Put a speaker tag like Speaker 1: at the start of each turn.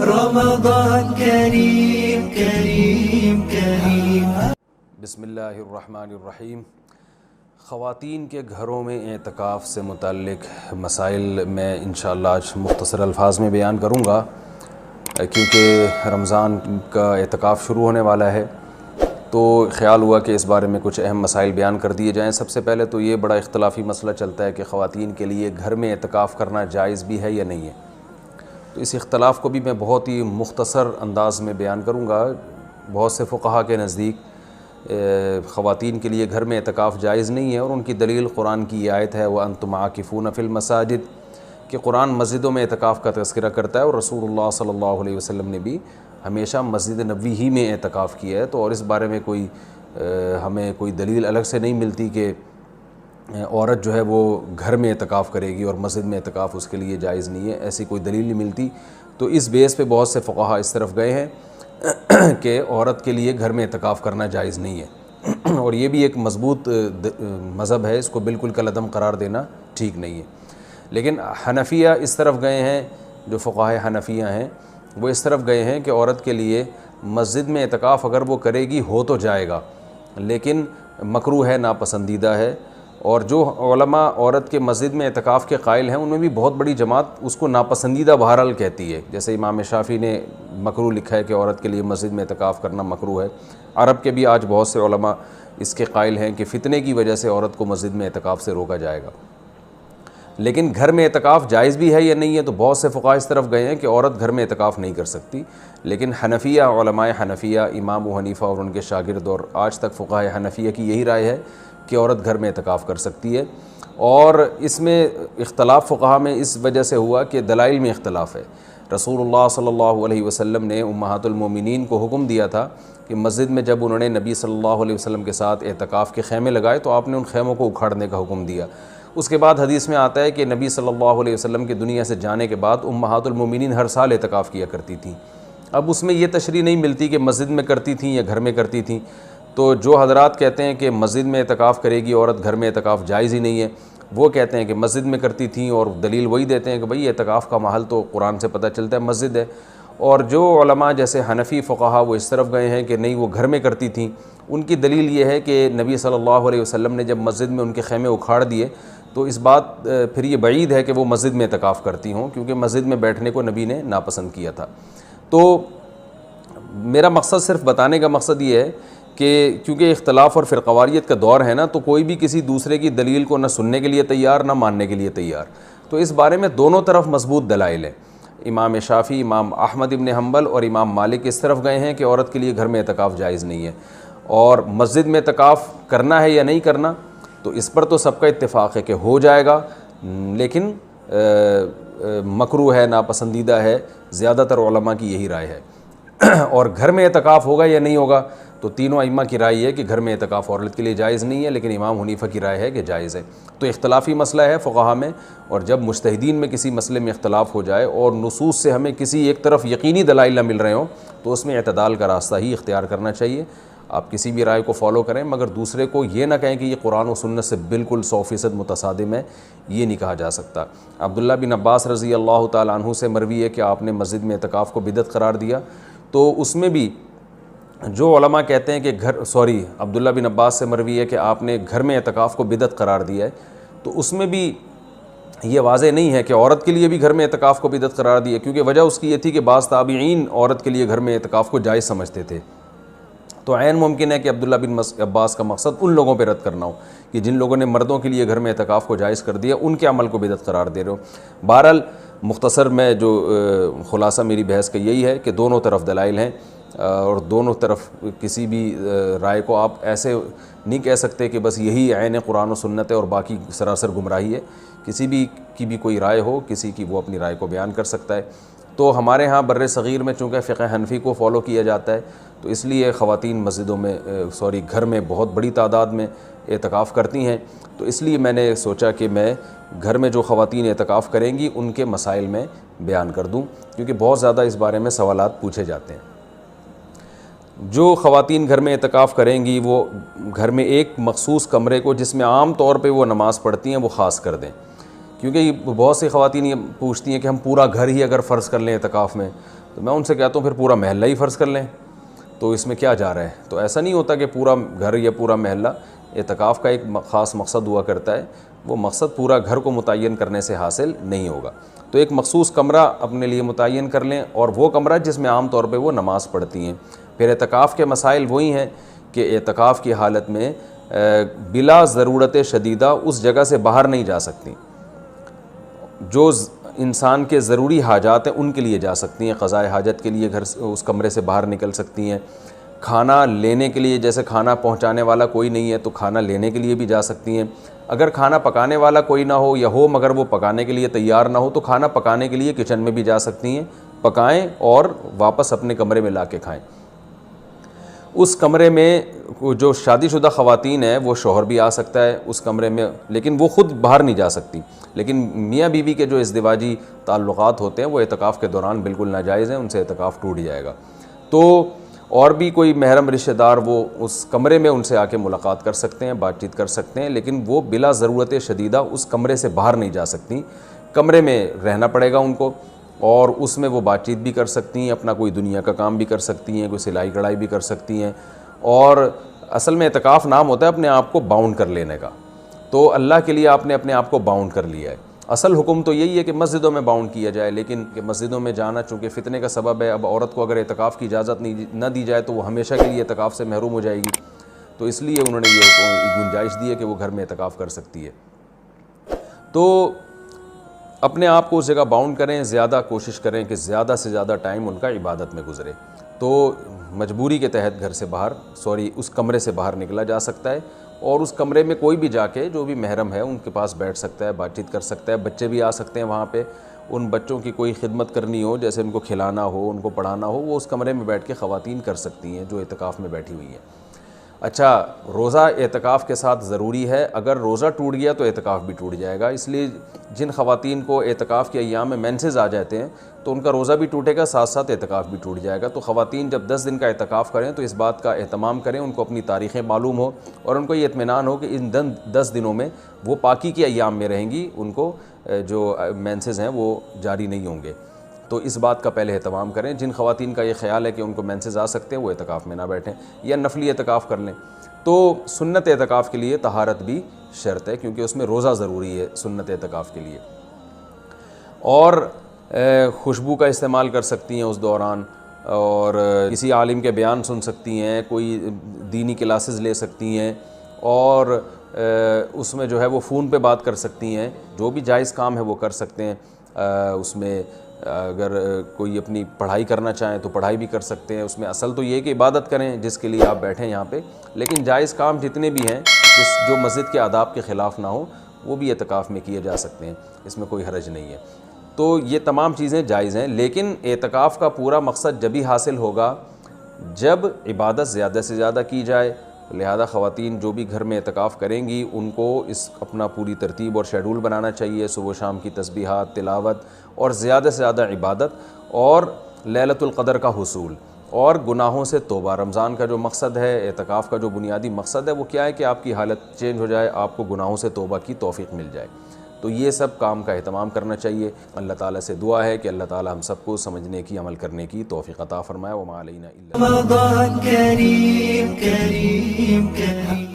Speaker 1: رمضان کریم کریم کریم۔
Speaker 2: بسم اللہ الرحمن الرحیم۔ خواتین کے گھروں میں اعتکاف سے متعلق مسائل میں انشاءاللہ آج مختصر الفاظ میں بیان کروں گا، کیونکہ رمضان کا اعتکاف شروع ہونے والا ہے، تو خیال ہوا کہ اس بارے میں کچھ اہم مسائل بیان کر دیے جائیں۔ سب سے پہلے تو یہ بڑا اختلافی مسئلہ چلتا ہے کہ خواتین کے لیے گھر میں اعتکاف کرنا جائز بھی ہے یا نہیں ہے، تو اس اختلاف کو بھی میں بہت ہی مختصر انداز میں بیان کروں گا۔ بہت سے فقہا کے نزدیک خواتین کے لیے گھر میں اعتکاف جائز نہیں ہے، اور ان کی دلیل قرآن کی یہ آیت ہے وَأَنْتُمْ عَاكِفُونَ فِي الْمَسَاجِدِ، کہ قرآن مسجدوں میں اعتکاف کا تذکرہ کرتا ہے، اور رسول اللہ صلی اللہ علیہ وسلم نے بھی ہمیشہ مسجد نبوی ہی میں اعتکاف کیا ہے، تو اور اس بارے میں ہمیں کوئی دلیل الگ سے نہیں ملتی کہ عورت جو ہے وہ گھر میں اعتکاف کرے گی اور مسجد میں اعتکاف اس کے لیے جائز نہیں ہے، ایسی کوئی دلیل نہیں ملتی۔ تو اس بیس پہ بہت سے فقہا اس طرف گئے ہیں کہ عورت کے لیے گھر میں اعتکاف کرنا جائز نہیں ہے، اور یہ بھی ایک مضبوط مذہب ہے، اس کو بالکل کالعدم قرار دینا ٹھیک نہیں ہے۔ لیکن حنفیہ اس طرف گئے ہیں، جو فقہاء حنفیہ ہیں وہ اس طرف گئے ہیں کہ عورت کے لیے مسجد میں اعتکاف اگر وہ کرے گی ہو تو جائے گا، لیکن مکروہ ہے، ناپسندیدہ ہے، اور جو علماء عورت کے مسجد میں اعتکاف کے قائل ہیں ان میں بھی بہت بڑی جماعت اس کو ناپسندیدہ بہرحال کہتی ہے، جیسے امام شافعی نے مکروہ لکھا ہے کہ عورت کے لیے مسجد میں اعتکاف کرنا مکروہ ہے۔ عرب کے بھی آج بہت سے علماء اس کے قائل ہیں کہ فتنے کی وجہ سے عورت کو مسجد میں اعتکاف سے روکا جائے گا۔ لیکن گھر میں اعتکاف جائز بھی ہے یا نہیں ہے، تو بہت سے فقہاء اس طرف گئے ہیں کہ عورت گھر میں اعتکاف نہیں کر سکتی، لیکن حنفیہ علماء حنفیہ امام ابو حنیفہ اور ان کے شاگرد اور آج تک فقہاء حنفیہ کی یہی رائے ہے کہ عورت گھر میں اعتکاف کر سکتی ہے۔ اور اس میں اختلاف فقہاء میں اس وجہ سے ہوا کہ دلائل میں اختلاف ہے۔ رسول اللہ صلی اللہ علیہ وسلم نے امہات المومنین کو حکم دیا تھا کہ مسجد میں جب انہوں نے نبی صلی اللہ علیہ وسلم کے ساتھ اعتکاف کے خیمے لگائے تو آپ نے ان خیموں کو اکھاڑنے کا حکم دیا۔ اس کے بعد حدیث میں آتا ہے کہ نبی صلی اللہ علیہ وسلم کے دنیا سے جانے کے بعد امہات المومنین ہر سال اعتکاف کیا کرتی تھیں۔ اب اس میں یہ تشریح نہیں ملتی کہ مسجد میں کرتی تھیں یا گھر میں کرتی تھیں، تو جو حضرات کہتے ہیں کہ مسجد میں اعتکاف کرے گی عورت، گھر میں اعتکاف جائز ہی نہیں ہے، وہ کہتے ہیں کہ مسجد میں کرتی تھیں، اور دلیل وہی دیتے ہیں کہ بھئی اعتکاف کا محل تو قرآن سے پتہ چلتا ہے مسجد ہے۔ اور جو علماء جیسے حنفی فقہا وہ اس طرف گئے ہیں کہ نہیں وہ گھر میں کرتی تھیں، ان کی دلیل یہ ہے کہ نبی صلی اللہ علیہ وسلم نے جب مسجد میں ان کے خیمے اکھاڑ دیے تو اس بات پھر یہ بعید ہے کہ وہ مسجد میں اعتکاف کرتی ہوں، کیونکہ مسجد میں بیٹھنے کو نبی نے ناپسند کیا تھا۔ تو میرا مقصد صرف بتانے کا مقصد یہ ہے کہ کیونکہ اختلاف اور فرقواریت کا دور ہے نا، تو کوئی بھی کسی دوسرے کی دلیل کو نہ سننے کے لیے تیار نہ ماننے کے لیے تیار، تو اس بارے میں دونوں طرف مضبوط دلائل ہیں۔ امام شافعی، امام احمد ابن حنبل اور امام مالک اس طرف گئے ہیں کہ عورت کے لیے گھر میں اعتکاف جائز نہیں ہے، اور مسجد میں اعتکاف کرنا ہے یا نہیں کرنا، تو اس پر تو سب کا اتفاق ہے کہ ہو جائے گا، لیکن مکروہ ہے، ناپسندیدہ ہے، زیادہ تر علماء کی یہی رائے ہے۔ اور گھر میں اعتکاف ہوگا یا نہیں ہوگا، تو تینوں ائمہ کی رائے ہے کہ گھر میں اعتکاف عورت کے لیے جائز نہیں ہے، لیکن امام حنیفہ کی رائے ہے کہ جائز ہے۔ تو اختلافی مسئلہ ہے فقہا میں، اور جب مجتہدین میں کسی مسئلے میں اختلاف ہو جائے اور نصوص سے ہمیں کسی ایک طرف یقینی دلائل نہ مل رہے ہوں، تو اس میں اعتدال کا راستہ ہی اختیار کرنا چاہیے۔ آپ کسی بھی رائے کو فالو کریں، مگر دوسرے کو یہ نہ کہیں کہ یہ قرآن و سنت سے بالکل 100% متصادم ہے، یہ نہیں کہا جا سکتا۔ عبداللہ بن عباس رضی اللہ تعالیٰ عنہ سے مروی ہے کہ آپ نے مسجد میں اعتکاف کو بدعت قرار دیا، تو اس میں بھی جو علماء کہتے ہیں کہ عبداللہ بن عباس سے مروی ہے کہ آپ نے گھر میں اعتکاف کو بدعت قرار دیا ہے، تو اس میں بھی یہ واضح نہیں ہے کہ عورت کے لیے بھی گھر میں اعتکاف کو بدعت قرار دیا، کیونکہ وجہ اس کی یہ تھی کہ بعض تابعین عورت کے لیے گھر میں اعتکاف کو جائز سمجھتے تھے۔ تو عین ممکن ہے کہ عبداللہ بن عباس کا مقصد ان لوگوں پہ رد کرنا ہو کہ جن لوگوں نے مردوں کے لیے گھر میں اعتکاف کو جائز کر دیا، ان کے عمل کو بدعت قرار دے رہے ہو۔ بہرحال مختصر میں جو خلاصہ میری بحث کا یہی ہے کہ دونوں طرف دلائل ہیں، اور دونوں طرف کسی بھی رائے کو آپ ایسے نہیں کہہ سکتے کہ بس یہی عین قرآن و سنت ہے اور باقی سراسر گمراہی ہے۔ کسی بھی کی بھی کوئی رائے ہو، کسی کی وہ اپنی رائے کو بیان کر سکتا ہے۔ تو ہمارے ہاں بر صغیر میں چونکہ فقہ حنفی کو فالو کیا جاتا ہے، تو اس لیے خواتین مسجدوں میں گھر میں بہت بڑی تعداد میں اعتکاف کرتی ہیں، تو اس لیے میں نے سوچا کہ میں گھر میں جو خواتین اعتکاف کریں گی ان کے مسائل میں بیان کر دوں، کیونکہ بہت زیادہ اس بارے میں سوالات پوچھے جاتے ہیں۔ جو خواتین گھر میں اعتکاف کریں گی وہ گھر میں ایک مخصوص کمرے کو جس میں عام طور پہ وہ نماز پڑھتی ہیں وہ خاص کر دیں، کیونکہ بہت سی خواتین یہ پوچھتی ہیں کہ ہم پورا گھر ہی اگر فرض کر لیں اعتکاف میں، تو میں ان سے کہتا ہوں پھر پورا محلہ ہی فرض کر لیں، تو اس میں کیا جا رہا ہے؟ تو ایسا نہیں ہوتا کہ پورا گھر یا پورا محلہ، اعتکاف کا ایک خاص مقصد ہوا کرتا ہے، وہ مقصد پورا گھر کو متعین کرنے سے حاصل نہیں ہوگا۔ تو ایک مخصوص کمرہ اپنے لیے متعین کر لیں، اور وہ کمرہ جس میں عام طور پہ وہ نماز پڑھتی ہیں۔ پھر اعتکاف کے مسائل وہی ہیں کہ اعتکاف کی حالت میں بلا ضرورت شدیدہ اس جگہ سے باہر نہیں جا سکتی، جو انسان کے ضروری حاجات ہیں ان کے لیے جا سکتی ہیں، قضائے حاجت کے لیے گھر سے اس کمرے سے باہر نکل سکتی ہیں، کھانا لینے کے لیے، جیسے کھانا پہنچانے والا کوئی نہیں ہے تو کھانا لینے کے لیے بھی جا سکتی ہیں، اگر کھانا پکانے والا کوئی نہ ہو یا ہو مگر وہ پکانے کے لیے تیار نہ ہو تو کھانا پکانے کے لیے کچن میں بھی جا سکتی ہیں، پکائیں اور واپس اپنے کمرے میں لا کے کھائیں۔ اس کمرے میں جو شادی شدہ خواتین ہیں وہ شوہر بھی آ سکتا ہے اس کمرے میں، لیکن وہ خود باہر نہیں جا سکتی، لیکن میاں بیوی کے جو ازدواجی تعلقات ہوتے ہیں وہ اعتکاف کے دوران بالکل ناجائز ہیں، ان سے اعتکاف ٹوٹ جائے گا۔ تو اور بھی کوئی محرم رشتہ دار وہ اس کمرے میں ان سے آ کے ملاقات کر سکتے ہیں، بات چیت کر سکتے ہیں، لیکن وہ بلا ضرورت شدیدہ اس کمرے سے باہر نہیں جا سکتی، کمرے میں رہنا پڑے گا ان کو، اور اس میں وہ بات چیت بھی کر سکتی ہیں، اپنا کوئی دنیا کا کام بھی کر سکتی ہیں، کوئی سلائی کڑھائی بھی کر سکتی ہیں۔ اور اصل میں اعتکاف نام ہوتا ہے اپنے آپ کو باؤنڈ کر لینے کا، تو اللہ کے لیے آپ نے اپنے آپ کو باؤنڈ کر لیا ہے۔ اصل حکم تو یہی ہے کہ مسجدوں میں باؤنڈ کیا جائے، لیکن کہ مسجدوں میں جانا چونکہ فتنے کا سبب ہے، اب عورت کو اگر اعتکاف کی اجازت نہ دی جائے تو وہ ہمیشہ کے لیے اعتکاف سے محروم ہو جائے گی، تو اس لیے انہوں نے یہ گنجائش دی ہے کہ وہ گھر میں اعتکاف کر سکتی ہے۔ تو اپنے آپ کو اس جگہ باؤنڈ کریں، زیادہ کوشش کریں کہ زیادہ سے زیادہ ٹائم ان کا عبادت میں گزرے، تو مجبوری کے تحت گھر سے باہر اس کمرے سے باہر نکلا جا سکتا ہے، اور اس کمرے میں کوئی بھی جا کے جو بھی محرم ہے ان کے پاس بیٹھ سکتا ہے، بات چیت کر سکتا ہے، بچے بھی آ سکتے ہیں وہاں پہ، ان بچوں کی کوئی خدمت کرنی ہو، جیسے ان کو کھلانا ہو، ان کو پڑھانا ہو، وہ اس کمرے میں بیٹھ کے خواتین کر سکتی ہیں جو اعتکاف میں بیٹھی ہوئی ہیں۔ اچھا، روزہ اعتکاف کے ساتھ ضروری ہے، اگر روزہ ٹوٹ گیا تو اعتکاف بھی ٹوٹ جائے گا، اس لیے جن خواتین کو اعتکاف کے ایام میں مینسز آ جاتے ہیں تو ان کا روزہ بھی ٹوٹے گا، ساتھ ساتھ اعتکاف بھی ٹوٹ جائے گا۔ تو خواتین جب 10 دن کا اعتکاف کریں تو اس بات کا اہتمام کریں، ان کو اپنی تاریخیں معلوم ہو اور ان کو یہ اطمینان ہو کہ ان 10 دنوں میں وہ پاکی کے ایام میں رہیں گی، ان کو جو مینسز ہیں وہ جاری نہیں ہوں گے، تو اس بات کا پہلے اہتمام کریں۔ جن خواتین کا یہ خیال ہے کہ ان کو مینسز آ سکتے ہیں وہ اعتکاف میں نہ بیٹھیں یا نفلی اعتکاف کر لیں۔ تو سنت اعتکاف کے لیے طہارت بھی شرط ہے، کیونکہ اس میں روزہ ضروری ہے سنت اعتکاف کے لیے، اور خوشبو کا استعمال کر سکتی ہیں اس دوران، اور کسی عالم کے بیان سن سکتی ہیں، کوئی دینی کلاسز لے سکتی ہیں، اور اس میں جو ہے وہ فون پہ بات کر سکتی ہیں، جو بھی جائز کام ہے وہ کر سکتے ہیں۔ اس میں اگر کوئی اپنی پڑھائی کرنا چاہیں تو پڑھائی بھی کر سکتے ہیں، اس میں اصل تو یہ ہے کہ عبادت کریں جس کے لیے آپ بیٹھیں یہاں پہ، لیکن جائز کام جتنے بھی ہیں جو مسجد کے آداب کے خلاف نہ ہوں وہ بھی اعتکاف میں کیے جا سکتے ہیں، اس میں کوئی حرج نہیں ہے۔ تو یہ تمام چیزیں جائز ہیں، لیکن اعتکاف کا پورا مقصد جبھی حاصل ہوگا جب عبادت زیادہ سے زیادہ کی جائے، لہذا خواتین جو بھی گھر میں اعتکاف کریں گی ان کو اس اپنا پوری ترتیب اور شیڈول بنانا چاہیے، صبح و شام کی تسبیحات، تلاوت، اور زیادہ سے زیادہ عبادت اور لیلۃ القدر کا حصول اور گناہوں سے توبہ۔ رمضان کا جو مقصد ہے، اعتکاف کا جو بنیادی مقصد ہے وہ کیا ہے کہ آپ کی حالت چینج ہو جائے، آپ کو گناہوں سے توبہ کی توفیق مل جائے، تو یہ سب کام کا اہتمام کرنا چاہیے۔ اللہ تعالیٰ سے دعا ہے کہ اللہ تعالیٰ ہم سب کو سمجھنے کی، عمل کرنے کی توفیق عطا فرمائے۔ وما علینا الا
Speaker 1: رمضان كريم كريم كريم